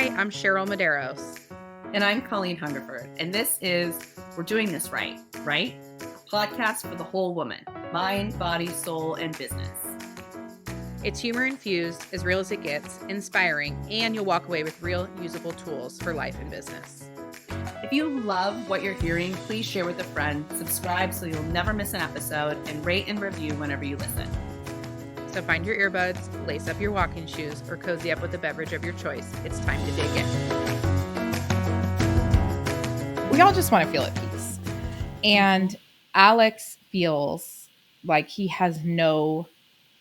Hi, I'm Cheryl Medeiros. And I'm Colleen Hungerford. And this is We're Doing This Right? A podcast for the whole woman, mind, body, soul, and business. It's humor infused, as real as it gets, inspiring, and you'll walk away with real usable tools for life and business. If you love what you're hearing, please share with a friend, subscribe so you'll never miss an episode, and rate and review whenever you listen. So find your earbuds, lace up your walking shoes, or cozy up with a beverage of your choice. It's time to dig in. We all just want to feel at peace. And Alex feels like he has no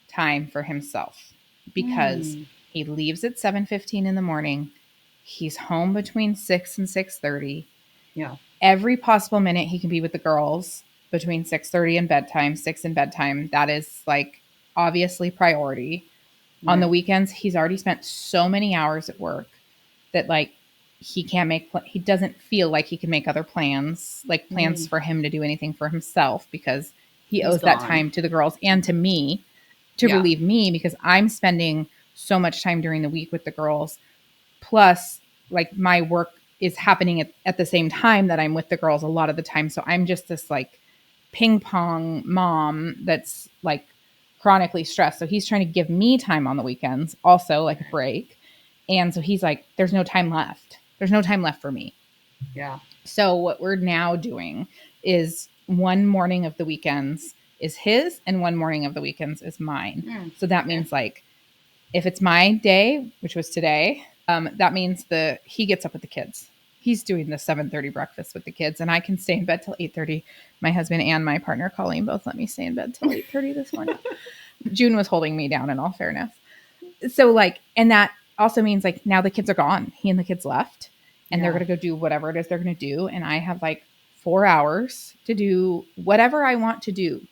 time for himself because he leaves at 7:15 in the morning. He's home between 6 and 6:30. Yeah. Every possible minute he can be with the girls between 6:30 and bedtime, 6 and bedtime. That is like obviously priority. Right. On the weekends, he's already spent so many hours at work that like he can't he doesn't feel like he can make other plans, like plans for him to do anything for himself because he owes that time to the girls and to me to relieve me because I'm spending so much time during the week with the girls. Plus, like my work is happening at the same time that I'm with the girls a lot of the time. So I'm just this like ping pong mom that's like chronically stressed. So he's trying to give me time on the weekends, also like a break. And so he's like, there's no time left. There's no time left for me. Yeah. So what we're now doing is one morning of the weekends is his and one morning of the weekends is mine. So that means like, if it's my day, which was today, that means he gets up with the kids. He's doing the 7:30 breakfast with the kids and I can stay in bed till 8:30. My husband and my partner, Colleen, both let me stay in bed till 8:30 this morning. June was holding me down in all fairness. So like, and that also means like now the kids are gone. He and the kids left and they're going to go do whatever it is they're going to do. And I have like 4 hours to do whatever I want to do.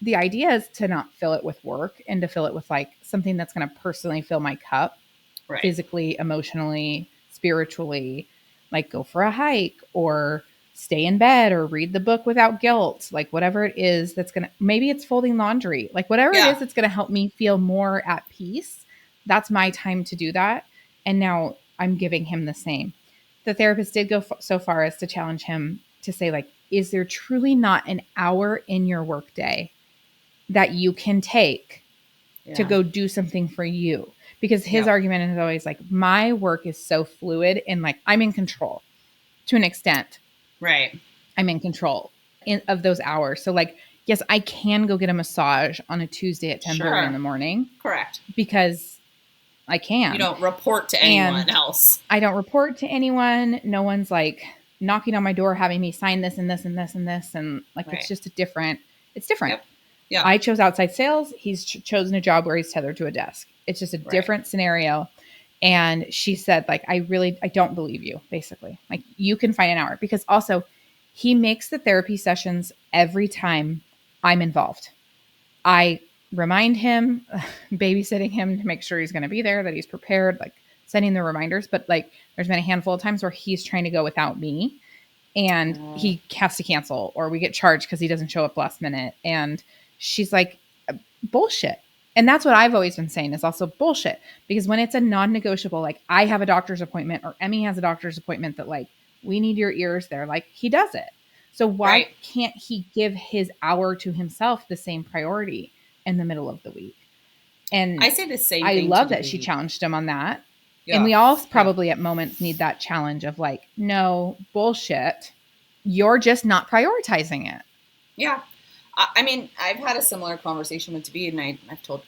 The idea is to not fill it with work and to fill it with like something that's going to personally fill my cup, physically, emotionally, spiritually, like go for a hike or stay in bed or read the book without guilt, like whatever it is that's going to, maybe it's folding laundry, like whatever it is that's going to help me feel more at peace. That's my time to do that. And now I'm giving him the same. The therapist did go so far as to challenge him to say like, is there truly not an hour in your workday that you can take to go do something for you? Because his argument is always like, my work is so fluid and like I'm in control to an extent. Right. I'm in control of those hours. So like, yes, I can go get a massage on a Tuesday at 10:30 in the morning. Correct. Because I can. You don't report to anyone else. I don't report to anyone. No one's like knocking on my door having me sign this and this and this and this. And like, it's just it's different. Yep. Yeah. I chose outside sales. He's chosen a job where he's tethered to a desk. It's just a different scenario. And she said, like, I don't believe you, basically. Like, you can find an hour. Because also, he makes the therapy sessions every time I'm involved. I remind him, babysitting him to make sure he's going to be there, that he's prepared, like, sending the reminders. But, like, there's been a handful of times where he's trying to go without me. And he has to cancel. Or we get charged because he doesn't show up last minute. And she's like, bullshit. And that's what I've always been saying is also bullshit. Because when it's a non-negotiable, like I have a doctor's appointment or Emmy has a doctor's appointment that like, we need your ears there. Like he does it. So why can't he give his hour to himself the same priority in the middle of the week? And I say the same thing. I love that she challenged him on that. Yeah. And we all probably at moments need that challenge of like, no, bullshit. You're just not prioritizing it. Yeah. I mean, I've had a similar conversation with David, and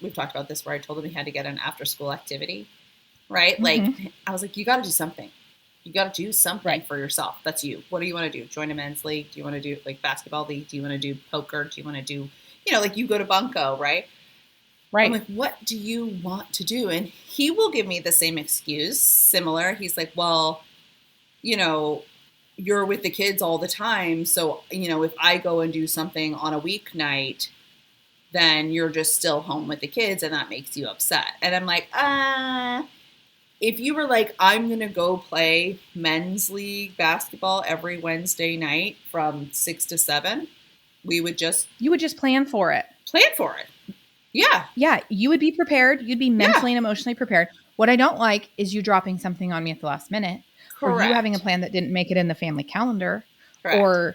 we've talked about this where I told him he had to get an after school activity, right? Like, I was like, you got to do something. You got to do something for yourself. That's you. What do you want to do? Join a men's league? Do you want to do like basketball league? Do you want to do poker? Do you want to do, like you go to bunco, right? Right. I'm like, what do you want to do? And he will give me the same excuse, similar. He's like, well, you're with the kids all the time. So, if I go and do something on a weeknight, then you're just still home with the kids and that makes you upset. And I'm like, if you were like, I'm going to go play men's league basketball every Wednesday night from 6 to 7, you would just plan for it. Yeah, you would be prepared. You'd be mentally and emotionally prepared. What I don't like is you dropping something on me at the last minute, or you having a plan that didn't make it in the family calendar, and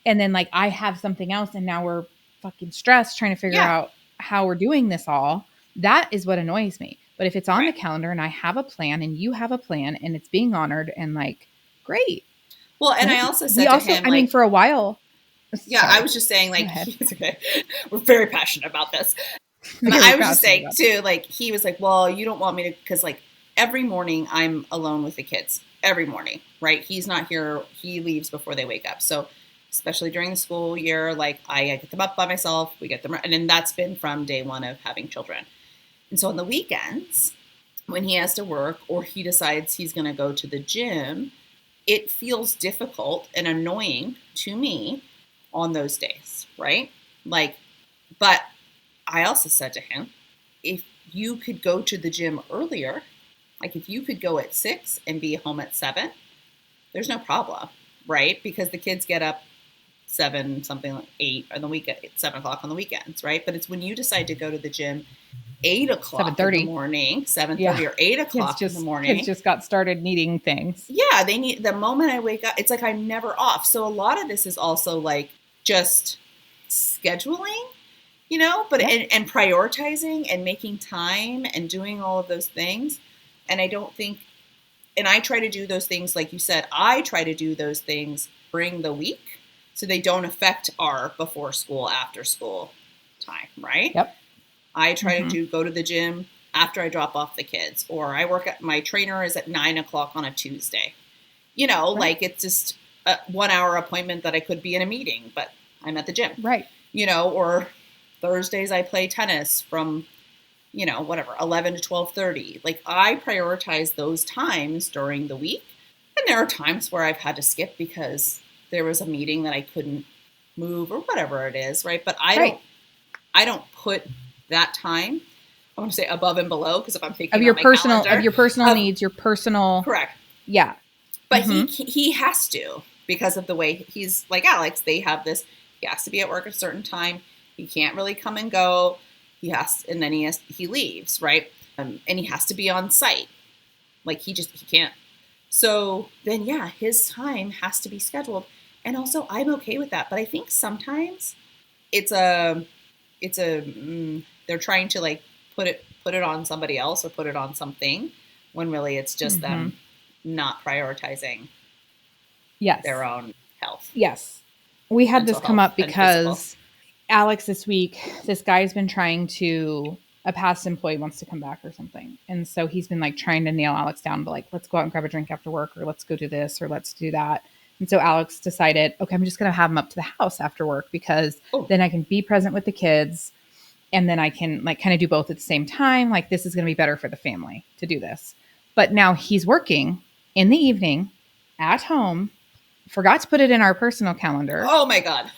then like I have something else and now we're fucking stressed trying to figure out how we're doing this all. That is what annoys me. But if it's on the calendar and I have a plan and you have a plan and it's being honored and like, great. Well, and I also said to him, I mean, for a while. Yeah, sorry. I was just saying, like, it's okay. We're very passionate about this. I was just saying too, like, he was like, well, you don't want me to, because like every morning I'm alone with the kids every morning, right? He's not here. He leaves before they wake up. So especially during the school year, like I get them up by myself. We get them. And then that's been from day one of having children. And so on the weekends, when he has to work or he decides he's going to go to the gym, it feels difficult and annoying to me on those days, right? Like, but I also said to him, if you could go to the gym earlier, like if you could go at 6 and be home at 7, there's no problem, right? Because the kids get up 7, something like 8 on the weekend, 7 o'clock on the weekends, right? But it's when you decide to go to the gym 8 o'clock in the morning, 7:30 or 8 o'clock in the morning. Kids just got started needing things. Yeah, they need, the moment I wake up, it's like I'm never off. So a lot of this is also like just scheduling, you know, but and prioritizing and making time and doing all of those things. And I don't think, and I try to do those things, like you said, I try to do those things during the week so they don't affect our before school, after school time, right? Yep. I try to go to the gym after I drop off the kids, or I work at, my trainer is at 9 o'clock on a Tuesday. You know, like it's just a 1 hour appointment that I could be in a meeting, but I'm at the gym. Right. You know, or Thursdays I play tennis from, you know, whatever, 11 to 12:30. Like I prioritize those times during the week. And there are times where I've had to skip because there was a meeting that I couldn't move or whatever it is, right? But I don't put that time, I want to say above and below, because if I'm thinking of your personal needs, your personal, correct, but he has to, because of the way he's like Alex. They have this. He has to be at work at a certain time. He can't really come and go. He has, and then he leaves, right? And he has to be on site. Like he can't. So then, his time has to be scheduled, and also I'm okay with that. But I think sometimes they're trying to like put it on somebody else or put it on something, when really it's just them not prioritizing their own health. Yes. We had this come up because Alex this week, this guy's been trying to, a past employee wants to come back or something. And so he's been like trying to nail Alex down, but like, let's go out and grab a drink after work, or let's go do this, or let's do that. And so Alex decided, okay, I'm just going to have him up to the house after work, because then I can be present with the kids. And then I can like kind of do both at the same time. Like this is going to be better for the family to do this. But now he's working in the evening at home, forgot to put it in our personal calendar. Oh my God.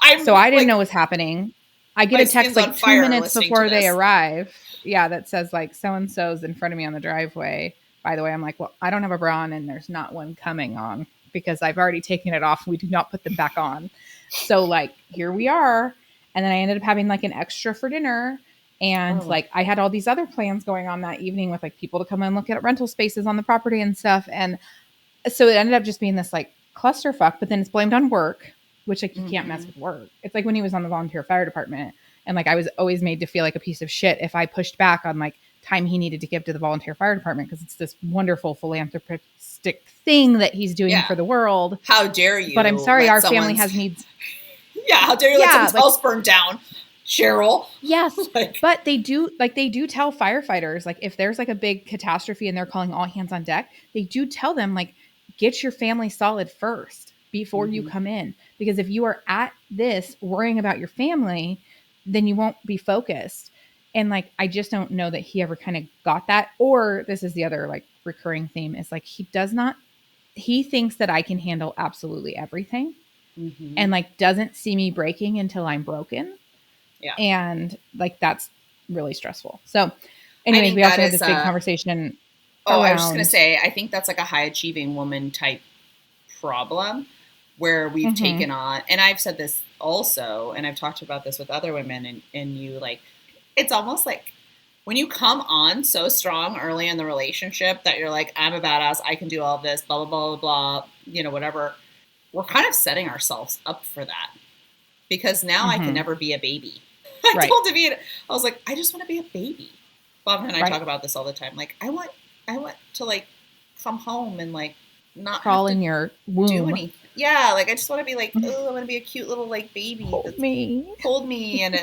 I didn't know what was happening. I get a text like 2 minutes before they arrive. Yeah. That says like, so-and-so's in front of me on the driveway. By the way, I'm like, well, I don't have a bra on and there's not one coming on because I've already taken it off. We do not put them back on. So like, here we are. And then I ended up having like an extra for dinner. And like, I had all these other plans going on that evening with like people to come and look at rental spaces on the property and stuff. And so it ended up just being this like clusterfuck, but then it's blamed on work, which like you can't mess with work. It's like when he was on the volunteer fire department, and like I was always made to feel like a piece of shit if I pushed back on like time he needed to give to the volunteer fire department, because it's this wonderful philanthropistic thing that he's doing for the world. How dare you? But I'm sorry, our family has needs. Yeah, how dare you let someone's house burn down, Cheryl? Yes, but they do tell firefighters, like if there's like a big catastrophe and they're calling all hands on deck, they do tell them like, get your family solid first before you come in. Because if you are at this worrying about your family, then you won't be focused. And like, I just don't know that he ever kind of got that. Or this is the other like recurring theme, is like, he thinks that I can handle absolutely everything. And like doesn't see me breaking until I'm broken. Yeah. And like that's really stressful. So anyways, we also had this big conversation. I was just gonna say, I think that's like a high achieving woman type problem where we've taken on, and I've said this also, and I've talked about this with other women, and you like, it's almost like when you come on so strong early in the relationship that you're like, I'm a badass, I can do all this, blah, blah, blah, blah, blah, whatever. We're kind of setting ourselves up for that because now I can never be a baby. I told David, I was like, I just want to be a baby. Bob and I talk about this all the time. Like, I want to like come home and like not crawl in your womb. Do anything. Yeah, like I just want to be like, oh, I want to be a cute little like baby. Hold me. And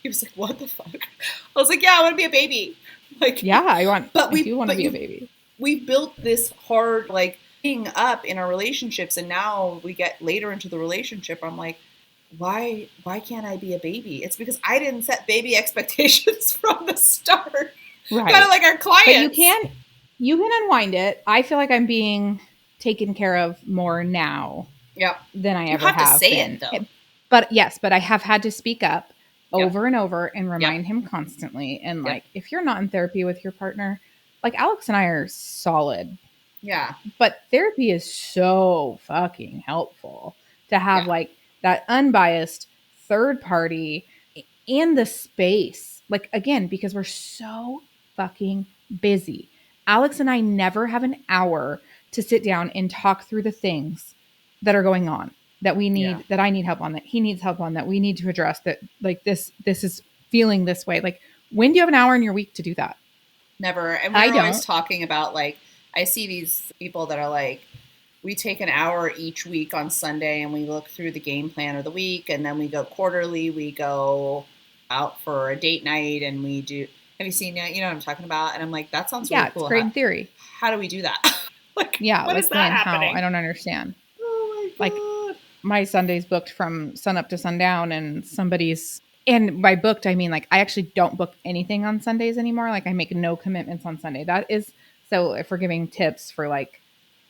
he was like, what the fuck? I was like, yeah, I want to be a baby. Like, yeah, I do want to be a baby. We built this hard like thing up in our relationships, and now we get later into the relationship. I'm like, why can't I be a baby? It's because I didn't set baby expectations from the start. Right. Kind of like our clients. But you can unwind it. I feel like I'm being taken care of more now. Yep. Than I ever have. have to say been. It though. But I have had to speak up over and over and remind him constantly. And like, if you're not in therapy with your partner, like Alex and I are solid. Yeah. But therapy is so fucking helpful to have like that unbiased third party and the space. Like, again, because we're so fucking busy. Alex and I never have an hour to sit down and talk through the things that are going on that we need, that I need help on, that he needs help on, that we need to address, that like this is feeling this way. Like, when do you have an hour in your week to do that? Never. And we're always talking about like, I see these people that are like, we take an hour each week on Sunday and we look through the game plan of the week. And then we go quarterly, we go out for a date night and we do, have you seen that? You know what I'm talking about? And I'm like, that sounds really cool. It's great in theory. How do we do that? Like, what is that happening? I don't understand. Oh my God. Like, my Sunday's booked from sun up to sundown, and and by booked, I mean, like, I actually don't book anything on Sundays anymore. Like, I make no commitments on Sunday. That is, so if we're giving tips for like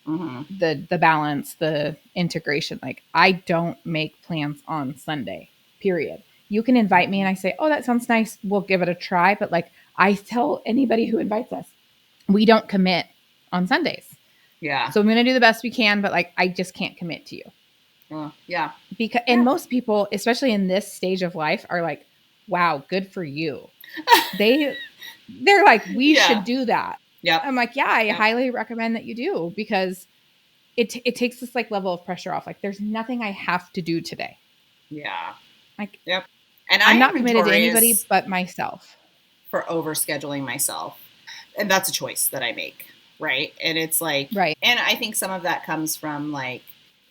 the balance, the integration, like, I don't make plans on Sunday, period. You can invite me and I say, oh, that sounds nice, we'll give it a try. But like, I tell anybody who invites us, we don't commit on Sundays. Yeah. So I'm going to do the best we can, but like, I just can't commit to you. Yeah. Because, and most people, especially in this stage of life, are like, wow, good for you. They're like, we should do that. Yeah. I'm like, yeah, I highly recommend that you do, because it takes this like level of pressure off. Like, there's nothing I have to do today. Yeah. Like, and I'm not committed to anybody but myself. For overscheduling myself. And that's a choice that I make. Right. And it's like, and I think some of that comes from like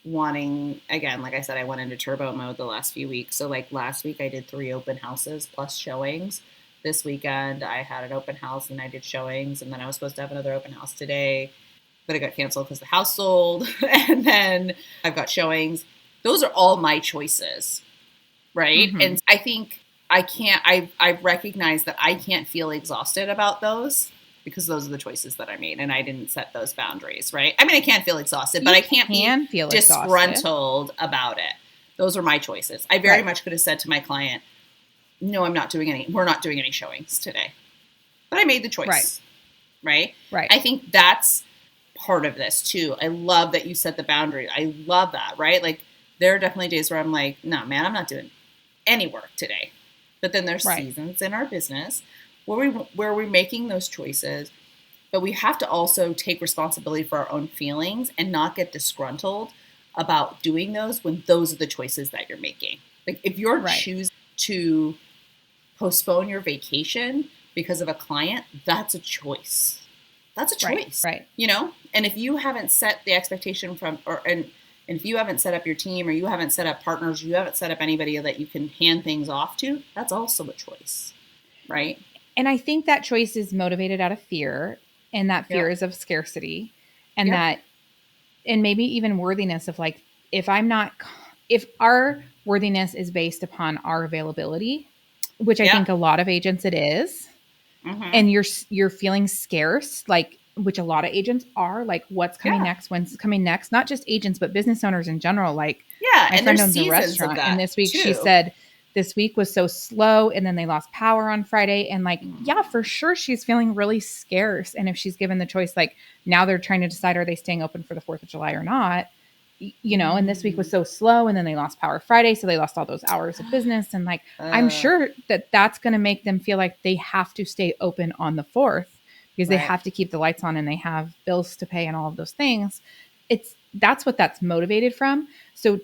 wanting, again, like I said, I went into turbo mode the last few weeks. So like last week I did 3 open houses plus showings. This weekend I had an open house and I did showings. And then I was supposed to have another open house today, but it got canceled because the house sold. And then I've got showings. Those are all my choices. Right. And I think I recognize that I can't feel exhausted about those, because those are the choices that I made and I didn't set those boundaries, right? I mean, I can't feel exhausted, but I can't feel disgruntled about it. Those are my choices. I very much could have said to my client, no, we're not doing any showings today. But I made the choice, right? I think that's part of this too. I love that you set the boundary. I love that, right? Like, there are definitely days where I'm like, no, man, I'm not doing any work today. But then there's seasons in our business where we're making those choices, but we have to also take responsibility for our own feelings and not get disgruntled about doing those when those are the choices that you're making. Like, if you're choosing to postpone your vacation because of a client, that's a choice. That's a choice, you know? And if you haven't set the expectation and if you haven't set up your team, or you haven't set up partners, you haven't set up anybody that you can hand things off to, that's also a choice, right? And I think that choice is motivated out of fear, and that fear is of scarcity, and and maybe even worthiness of like, if our worthiness is based upon our availability, which I think a lot of agents it is, and you're feeling scarce, like, which a lot of agents are, like, what's coming next, when's coming next, not just agents, but business owners in general. Like, my friend owns a restaurant, and this week she said, this week was so slow, and then they lost power on Friday. And like, yeah, for sure, she's feeling really scarce. And if she's given the choice, like, now they're trying to decide, are they staying open for the 4th of July or not? and this week was so slow, and then they lost Power Friday, so they lost all those hours of business. And like, I'm sure that that's going to make them feel like they have to stay open on the 4th because they have to keep the lights on and they have bills to pay and all of those things. That's what that's motivated from. So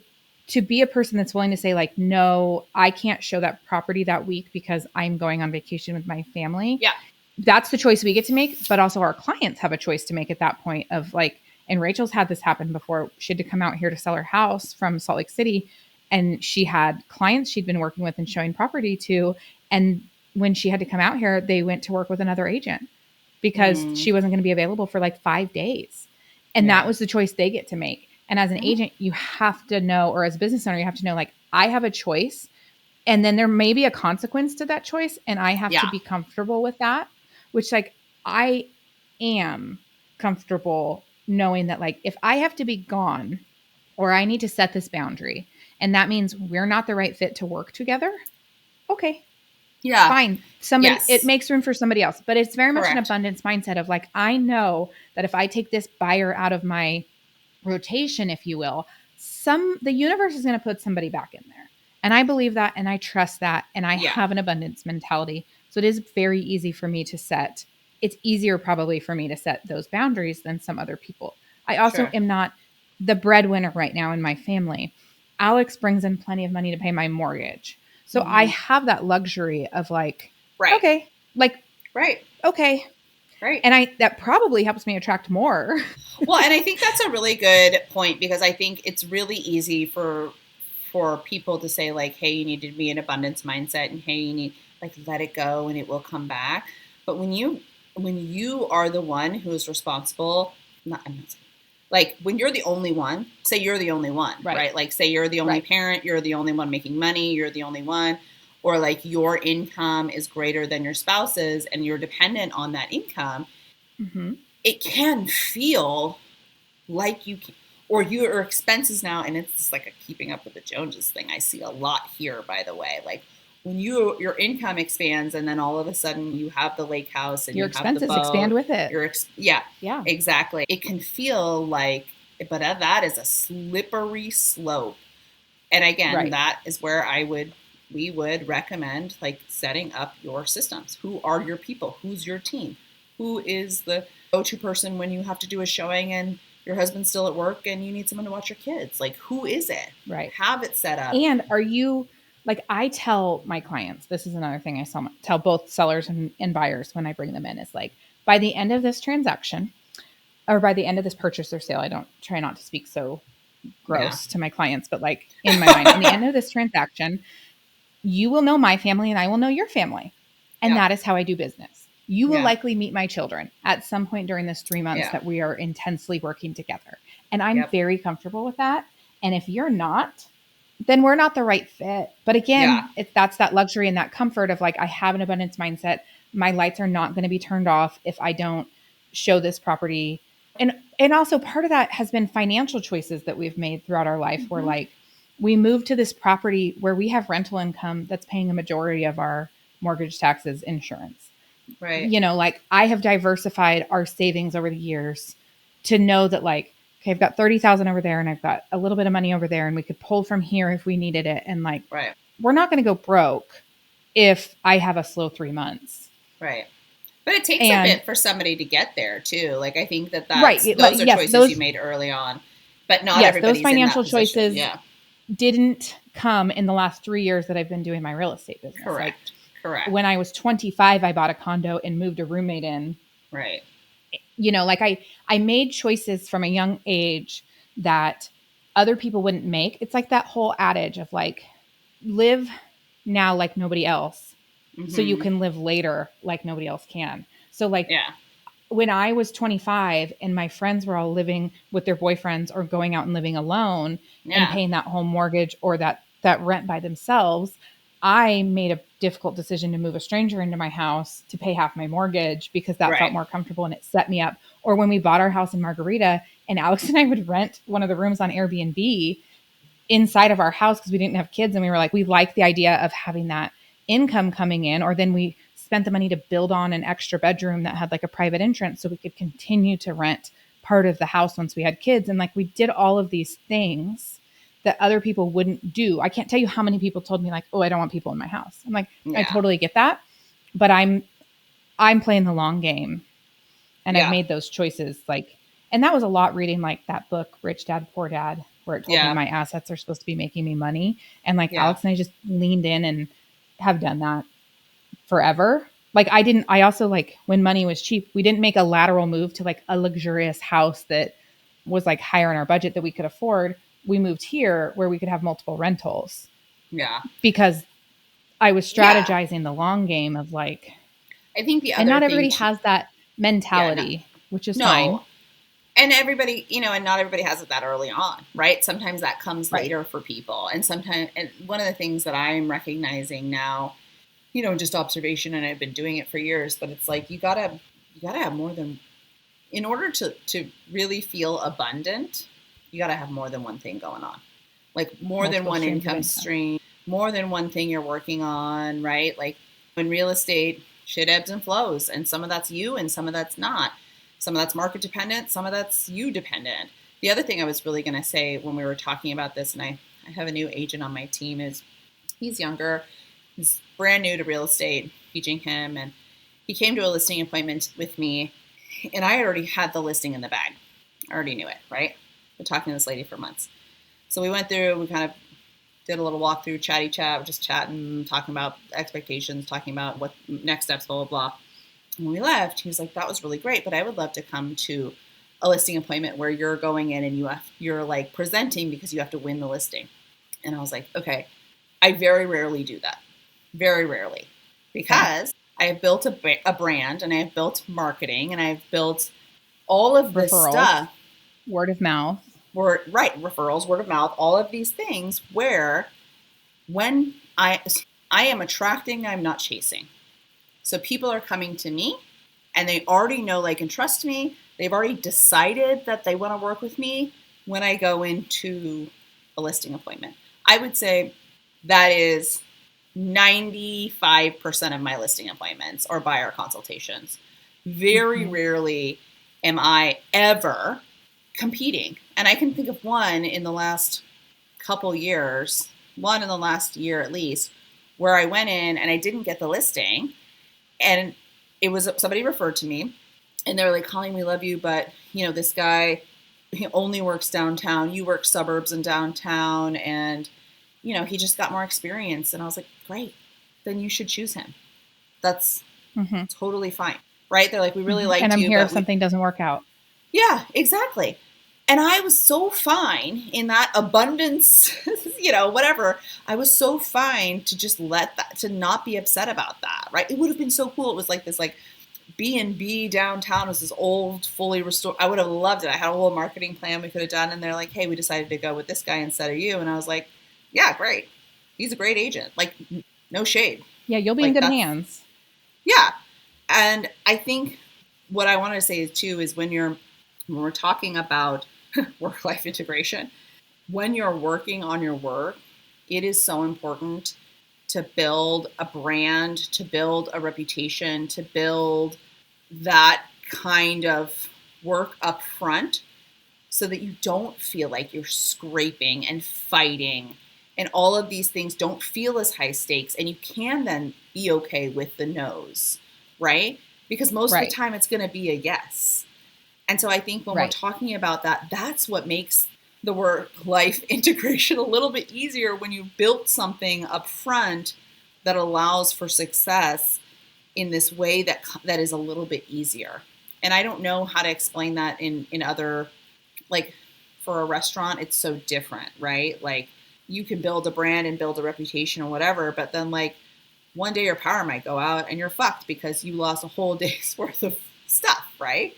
to be a person that's willing to say like, no, I can't show that property that week because I'm going on vacation with my family. Yeah. That's the choice we get to make. But also our clients have a choice to make at that point of like, and Rachel's had this happen before. She had to come out here to sell her house from Salt Lake City. And she had clients she'd been working with and showing property to. And when she had to come out here, they went to work with another agent because she wasn't going to be available for like 5 days. And that was the choice they get to make. And as an agent, you have to know, or as a business owner, you have to know, like, I have a choice. And then there may be a consequence to that choice. And I have to be comfortable with that, which like I am comfortable knowing that like, if I have to be gone or I need to set this boundary and that means we're not the right fit to work together. Okay. Yeah. Fine. Somebody, it makes room for somebody else, but it's very much an abundance mindset of like, I know that if I take this buyer out of my rotation, if you will, the universe is going to put somebody back in there. And I believe that, and I trust that, and I have an abundance mentality. So it is very easy for me to set. It's easier probably for me to set those boundaries than some other people. I also am not the breadwinner right now in my family. Alex brings in plenty of money to pay my mortgage. So I have that luxury of like, okay, like, okay. Right. And that probably helps me attract more. Well, and I think that's a really good point because I think it's really easy for people to say like, hey, you need to be an abundance mindset and hey, you need like let it go and it will come back. But when you are the one who is responsible, like when you're the only one, say you're the only one, right? Like say you're the only parent, you're the only one making money, you're the only one. Or like your income is greater than your spouse's and you're dependent on that income, it can feel like you can, or your expenses now, and it's just like a keeping up with the Joneses thing I see a lot here, by the way. Like when your income expands and then all of a sudden you have the lake house and your you have the expenses boat, expand with it. Yeah, exactly. It can feel like, but that is a slippery slope. And again, that is where we would recommend like setting up your systems. Who are your people? Who's your team? Who is the go-to person when you have to do a showing and your husband's still at work and you need someone to watch your kids? Like, who is it? Right. Have it set up. And are you, like I tell my clients, this is another thing I tell both sellers and buyers when I bring them in is like, by the end of this transaction or by the end of this purchase or sale, I don't try not to speak so gross to my clients, but like in my mind, in the end of this transaction, you will know my family and I will know your family. And that is how I do business. You will likely meet my children at some point during this 3 months that we are intensely working together. And I'm very comfortable with that. And if you're not, then we're not the right fit. But again, that's that luxury and that comfort of like, I have an abundance mindset. My lights are not going to be turned off if I don't show this property. And also part of that has been financial choices that we've made throughout our life where like, we moved to this property where we have rental income that's paying a majority of our mortgage, taxes, insurance. Right. You know, like I have diversified our savings over the years to know that like, okay, I've got 30,000 over there and I've got a little bit of money over there and we could pull from here if we needed it. And like, we're not going to go broke if I have a slow 3 months. Right. But it takes a bit for somebody to get there too. Like I think that's those are choices you made early on, but not everybody's those financial in that position. choices didn't come in the last 3 years that I've been doing my real estate business. Correct. When I was 25, I bought a condo and moved a roommate in. Right. You know, like I made choices from a young age that other people wouldn't make. It's like that whole adage of like, live now like nobody else so you can live later like nobody else can. So like when I was 25 and my friends were all living with their boyfriends or going out and living alone and paying that home mortgage or that rent by themselves, I made a difficult decision to move a stranger into my house to pay half my mortgage because that felt more comfortable and it set me up. Or when we bought our house in Margarita and Alex and I would rent one of the rooms on Airbnb inside of our house because we didn't have kids. And we were like, we like the idea of having that income coming in. Or then we spent the money to build on an extra bedroom that had like a private entrance so we could continue to rent part of the house once we had kids. And like, we did all of these things that other people wouldn't do. I can't tell you how many people told me like, oh, I don't want people in my house. I'm like, I totally get that. But I'm playing the long game, and I've made those choices. Like, and that was a lot reading like that book, Rich Dad, Poor Dad, where it told me my assets are supposed to be making me money. And like Alex and I just leaned in and have done that forever. Like I also like when money was cheap, we didn't make a lateral move to like a luxurious house that was like higher in our budget that we could afford. We moved here where we could have multiple rentals. Yeah. Because I was strategizing the long game of like, I think the other and not thing everybody has that mentality, which is fine. And everybody, and not everybody has it that early on, right? Sometimes that comes later for people. And sometimes, and one of the things that I'm recognizing now, just observation, and I've been doing it for years, but it's like, you gotta have more than, in order to really feel abundant, you gotta have more than one thing going on. Like more than one income stream, more than one thing you're working on, right? Like in real estate, shit ebbs and flows, and some of that's you and some of that's not. Some of that's market dependent, some of that's you dependent. The other thing I was really going to say when we were talking about this, and I have a new agent on my team, is he's younger, he's brand new to real estate, teaching him, and he came to a listing appointment with me, and I already had the listing in the bag. I already knew it, right? Been talking to this lady for months. So we went through, we kind of did a little walkthrough, chatty chat, just chatting, talking about expectations, talking about what next steps, blah, blah, blah. When we left, he was like, that was really great, but I would love to come to a listing appointment where you're going in and you're like presenting because you have to win the listing. And I was like, okay, I very rarely do that. Very rarely. Because I have built a brand, and I have built marketing, and I've built all of this stuff. Word of mouth. Referrals, word of mouth, all of these things where when I am attracting, I'm not chasing. So people are coming to me and they already know, like, and trust me. They've already decided that they want to work with me when I go into a listing appointment. I would say that is 95% of my listing appointments or buyer consultations. Very rarely am I ever competing. And I can think of one in the last couple years, one in the last year at least, where I went in and I didn't get the listing. And it was somebody referred to me, and they were like, Colleen, we love you, but this guy, he only works downtown. You work suburbs and downtown, and he just got more experience. And I was like, great, then you should choose him. That's totally fine, right? They're like, we really like you. And I'm here if something doesn't work out. Yeah, exactly. And I was so fine in that abundance, whatever. I was so fine to just to not be upset about that, right? It would have been so cool. It was like this, like B&B downtown was this old, fully restored. I would have loved it. I had a whole marketing plan we could have done. And they're like, hey, we decided to go with this guy instead of you. And I was like, yeah, great. He's a great agent. Like, no shade. Yeah, you'll be in good hands. Yeah. And I think what I wanted to say too is when we're talking about work-life integration, when you're working on your work, it is so important to build a brand, to build a reputation, to build that kind of work up front so that you don't feel like you're scraping and fighting, and all of these things don't feel as high stakes, and you can then be okay with the no's, right? Because most of the time it's going to be a yes. And so I think when we're talking about that, that's what makes the work-life integration a little bit easier, when you built something up front that allows for success in this way that is a little bit easier. And I don't know how to explain that in other, like for a restaurant, it's so different, right? Like you can build a brand and build a reputation or whatever, but then like one day your power might go out and you're fucked because you lost a whole day's worth of stuff, right?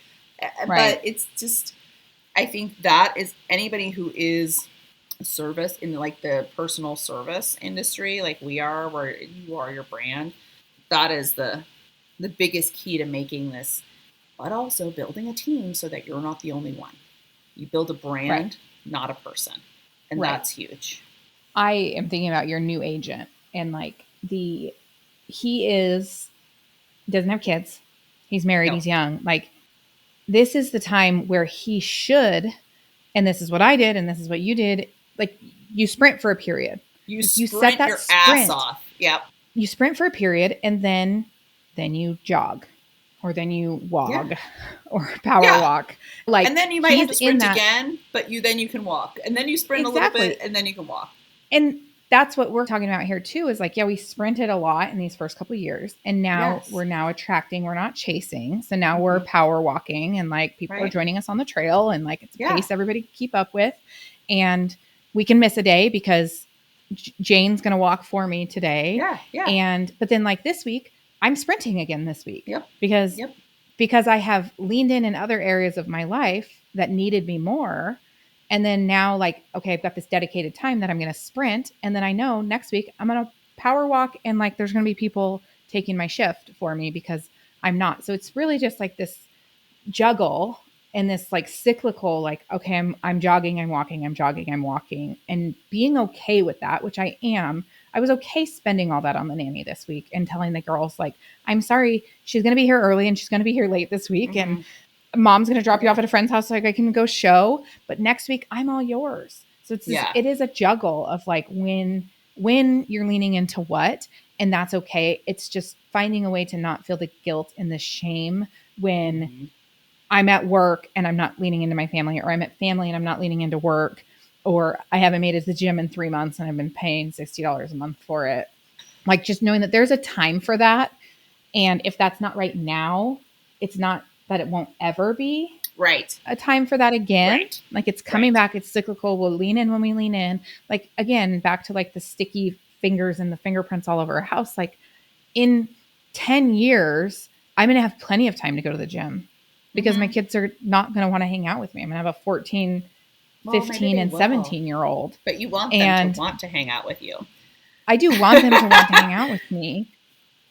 But it's just, I think that is anybody who is a service in like the personal service industry, like we are, where you are your brand, that is the biggest key to making this, but also building a team so that you're not the only one. You build a brand, not a person. And that's huge. I am thinking about your new agent, and like he doesn't have kids. He's married. No. He's young. Like this is the time where he should, and this is what I did, and this is what you did. Like, you sprint for a period. You Like, sprint your ass off. Yep. You sprint for a period, and then you jog, or then you walk, or power walk. Like, and then you might have to sprint again, but then you can walk, and then you sprint a little bit, and then you can walk. And that's what we're talking about here too, is like, yeah, we sprinted a lot in these first couple of years, and now we're now attracting, we're not chasing. So now we're power walking, and like people are joining us on the trail, and like it's a pace everybody can keep up with. And we can miss a day because Jane's going to walk for me today. But then like this week, I'm sprinting again this week because I have leaned in other areas of my life that needed me more. And then now, like, okay, I've got this dedicated time that I'm going to sprint. And then I know next week I'm going to power walk, and like, there's going to be people taking my shift for me because I'm not. So it's really just like this juggle and this like cyclical, like, okay, I'm jogging, I'm walking, I'm jogging, I'm walking, and being okay with that, which I am. I was okay spending all that on the nanny this week and telling the girls, like, I'm sorry, she's going to be here early and she's going to be here late this week. And mom's going to drop you off at a friend's house so like I can go show. But next week, I'm all yours. So it's it is a juggle of like when you're leaning into what, and that's okay. It's just finding a way to not feel the guilt and the shame when I'm at work and I'm not leaning into my family, or I'm at family and I'm not leaning into work, or I haven't made it to the gym in 3 months and I've been paying $60 a month for it. Like, just knowing that there's a time for that. And if that's not right now, it's not that it won't ever be a time for that again. Like, it's coming back. It's cyclical. We'll lean in when we lean in. Like, again, back to like the sticky fingers and the fingerprints all over our house. Like, in 10 years, I'm going to have plenty of time to go to the gym because my kids are not going to want to hang out with me. I'm going to have a 14, 15 and 17-year-old. But you want them to want to hang out with you. I do want them to want to hang out with me,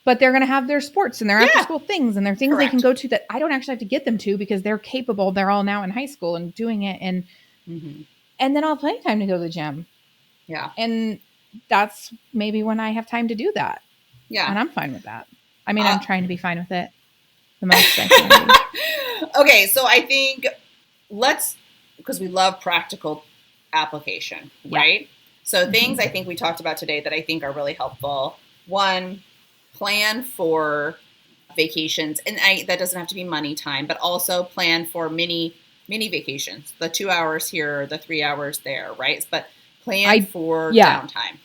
but they're going to have their sports and their after school things and their things they can go to that I don't actually have to get them to because they're capable. They're all now in high school and doing it. And, and then I'll have plenty of time to go to the gym. Yeah. And that's maybe when I have time to do that. Yeah. And I'm fine with that. I mean, I'm trying to be fine with it the most I can be. Okay. So I think because we love practical application, right? So things I think we talked about today that I think are really helpful. One, plan for vacations. And that doesn't have to be money time, but also plan for mini vacations, the 2 hours here, the 3 hours there, right? But plan for downtime.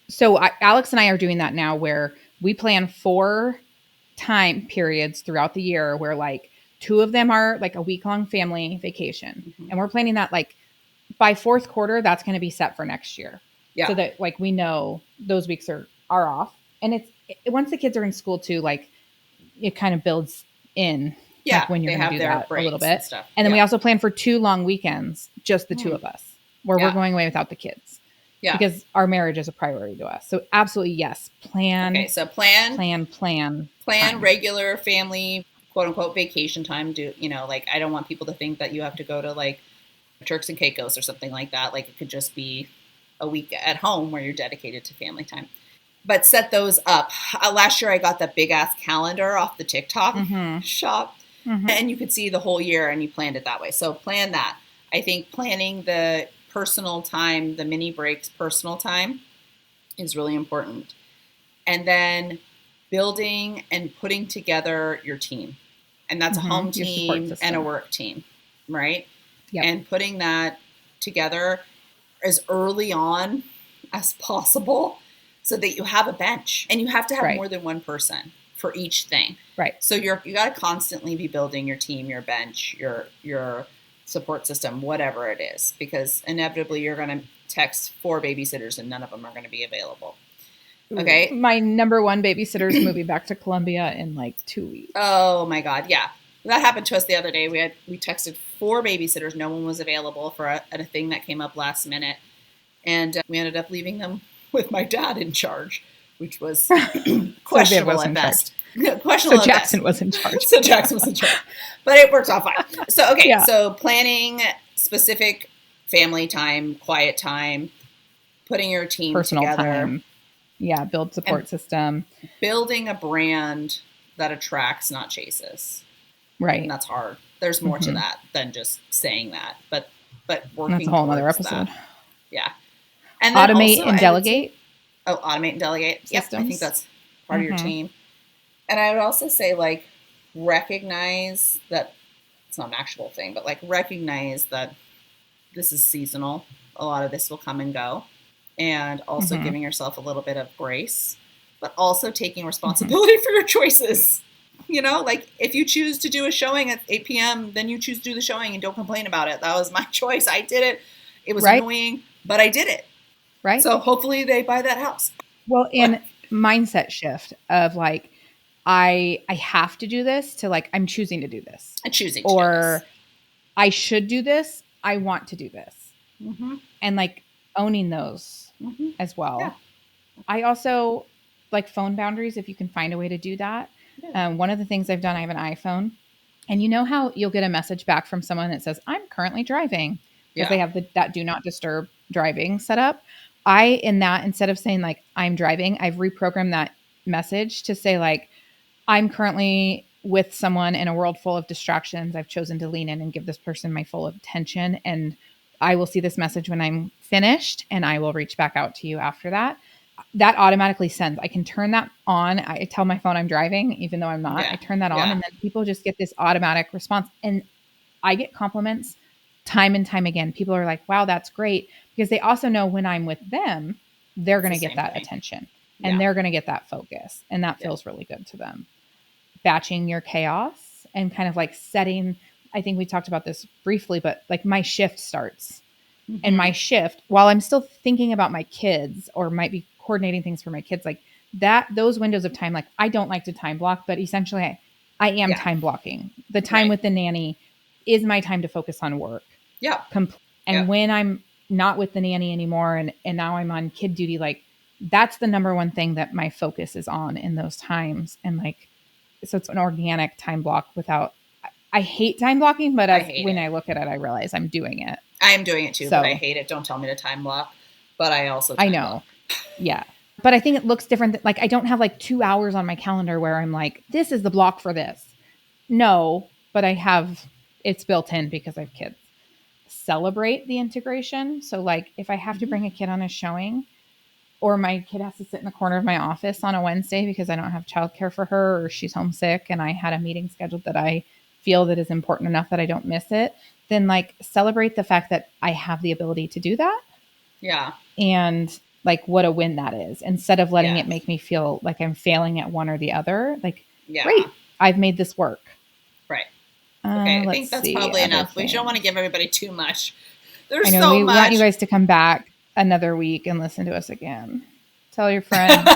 So Alex and I are doing that now, where we plan 4 time periods throughout the year where like 2 of them are like a week-long family vacation. And we're planning that like by fourth quarter, that's going to be set for next year. So that like we know those weeks are off. And once the kids are in school too, like it kind of builds in like when you're going to do that a little bit. And then we also plan for 2 long weekends, just the 2 of us, where we're going away without the kids. Because our marriage is a priority to us. So absolutely, yes. Plan. Okay, so plan time. Regular family, quote unquote, vacation time. Like, I don't want people to think that you have to go to like Turks and Caicos or something like that. Like, it could just be a week at home where you're dedicated to family time. But set those up. Last year, I got that big ass calendar off the TikTok shop, and you could see the whole year, and you planned it that way. So plan that. I think planning the personal time, the mini breaks, personal time is really important. And then building and putting together your team. And that's a home team and a work team, right? And putting that together as early on as possible so that you have a bench, and you have to have more than one person for each thing. So you got to constantly be building your team, your bench, your support system, whatever it is, because inevitably you're going to text 4 babysitters and none of them are going to be available. Okay. My number one babysitter's moving back to Columbia in like 2 weeks. Oh my God. Yeah. That happened to us the other day. We texted 4 babysitters. No one was available for a thing that came up last minute. And we ended up leaving them with my dad in charge, which was questionable at best. So Jackson was in charge. But it worked out fine. So, okay. So planning specific family time, quiet time, putting your team personal together. Time. Yeah. Build support system. Building a brand that attracts, not chases. Right. And that's hard. there's more to Mhm. that than just saying that, but And that's working a whole nother towards episode. that. Yeah. And then Automate also and I would say, delegate automate and delegate. Yep. I think systems. that's part of your Mhm. team. And I would also say, like, recognize that it's not an actual thing, but like recognize that this is seasonal. A lot of this will come and go. And also Mhm. giving yourself a little bit of grace, but also taking Mhm. responsibility for your choices. You know, like if you choose to do a showing at 8 p.m., then you choose to do the showing and don't complain about it. That was my choice. I did it. It was Right. annoying, but I did it. Right. So hopefully they buy that house. Well, Like, and mindset shift of like, I have to do this to like, I'm choosing to do this, I'm choosing to do this. or I should do this. I want to do this. Mm-hmm. And like owning those Mm-hmm. as well. Yeah. I also like phone boundaries if you can find a way to do that. Yeah. One of the things I've done, I have an iPhone, and you know how you'll get a message back from someone that says, I'm currently driving, because they Yeah. have that do not disturb driving set up. In that, instead of saying like, I'm driving, I've reprogrammed that message to say like, I'm currently with someone in a world full of distractions. I've chosen to lean in and give this person my full attention. And I will see this message when I'm finished, and I will reach back out to you after that. That automatically sends. I can turn that on. I tell my phone I'm driving, even though I'm not. I Yeah. turn that on, Yeah. and then people just get this automatic response. And I get compliments time and time again. People are like, wow, that's great. Because they also know when I'm with them, they're going to It's the get same that thing. attention, Yeah. and they're going to get that focus. And that Yeah. feels really good to them. Batching your chaos and kind of like setting, I think we talked about this briefly, but like my shift starts. Mm-hmm. And my shift, while I'm still thinking about my kids or might be coordinating things for my kids, like that, those windows of time, like I don't like to time block, but essentially I am Yeah. time blocking. The time Right. with the nanny is my time to focus on work. Yeah. And Yeah. when I'm not with the nanny anymore and now I'm on kid duty, like that's the number one thing that my focus is on in those times. And like, so it's an organic time block without, I hate time blocking, but I hate when it. I look at it, I realize I'm doing it. I am doing it too, So- but I hate it. Don't tell me to time block. But I also I time know. block. Yeah. But I think it looks different. Like I don't have like 2 hours on my calendar where I'm like, this is the block for this. No, but I have, it's built in because I have kids. Celebrate the integration. So like if I have to bring a kid on a showing, or my kid has to sit in the corner of my office on a Wednesday because I don't have childcare for her, or she's homesick and I had a meeting scheduled that I feel that is important enough that I don't miss it, then like celebrate the fact that I have the ability to do that. Yeah. And like what a win that is, instead of letting Yes. it make me feel like I'm failing at one or the other. Like, Yeah. great, I've made this work. Right. Okay. I Let's think that's see, probably other enough. We don't want to things. give everybody too much. There's I know so we much. want you guys to come back another week and listen to us again. Tell your friends.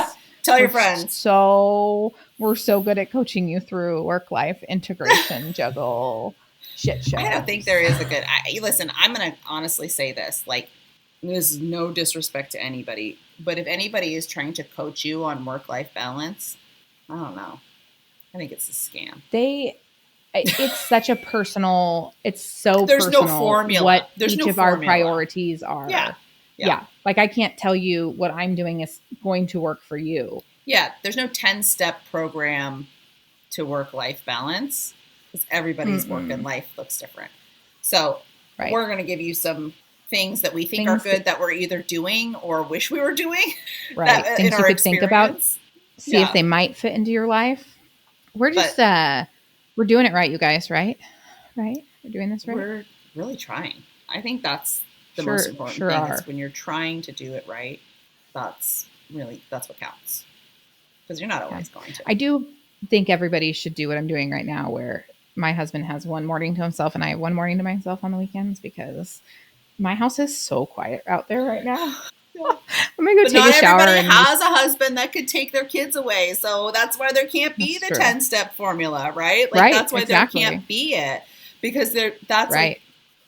Tell your friends. So we're so good at coaching you through work-life integration, juggle, shit show. I don't think there is a good. Listen, I'm gonna honestly say this. Like, this is no disrespect to anybody, but if anybody is trying to coach you on work-life balance, I don't know. I think it's a scam. It's such a personal. It's so There's personal. no formula. What There's each no of our formula. priorities are. Yeah. Like I can't tell you what I'm doing is going to work for you. Yeah. There's no 10-step program to work-life balance because everybody's work and life looks different. So we're going to give you some things that we think are good that we're either doing or wish we were doing. Right. That, things you could think about, see Yeah. if they might fit into your life. We're just, we're doing it right, you guys, right? Right? We're doing this right? We're really trying. I think that's the most important thing is when you're trying to do it right, that's what counts. Because you're not always going to. I do think everybody should do what I'm doing right now, where my husband has one morning to himself and I have one morning to myself on the weekends, because my house is so quiet out there right now. I'm gonna go take a shower. Not everybody has a husband that could take their kids away, so that's why there can't be the 10-step formula, right? Like that's why there can't be it, because that's right. Like,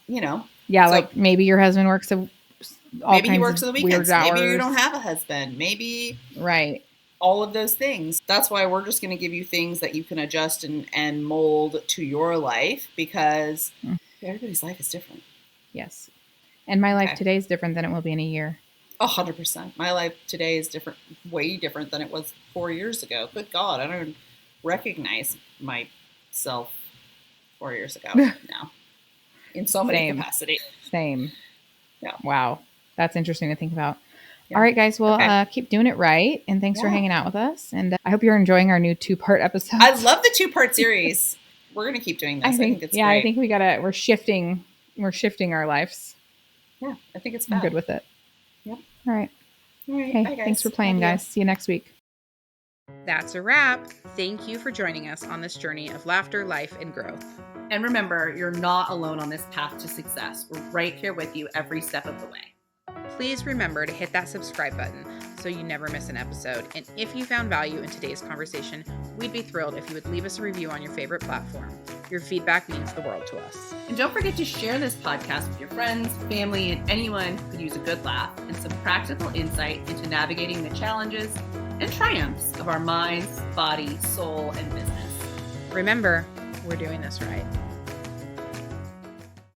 you know. Yeah, so like maybe your husband works maybe he works on the weekends. Maybe you don't have a husband. Maybe right. All of those things. That's why we're just going to give you things that you can adjust and mold to your life, because everybody's life is different. Yes. And my life today is different than it will be in a year. 100%. My life today is different, way different than it was 4 years ago. Good God, I don't recognize myself 4 years ago now in so many capacities. Same. Yeah. Wow. That's interesting to think about. Yeah. All right, guys. Well, keep doing it right. And thanks for hanging out with us. And I hope you're enjoying our new 2-part episode. I love the 2-part series. We're going to keep doing this. I think it's great. I think we're shifting our lives. Yeah. I think it's fun. I'm good with it. Yep. All right. Hey, bye, guys. Thanks for playing, guys. See you next week. That's a wrap. Thank you for joining us on this journey of laughter, life, and growth. And remember, you're not alone on this path to success. We're right here with you every step of the way. Please remember to hit that subscribe button so you never miss an episode. And if you found value in today's conversation, we'd be thrilled if you would leave us a review on your favorite platform. Your feedback means the world to us. And don't forget to share this podcast with your friends, family, and anyone who could use a good laugh and some practical insight into navigating the challenges and triumphs of our minds, body, soul, and business. Remember, we're doing this right.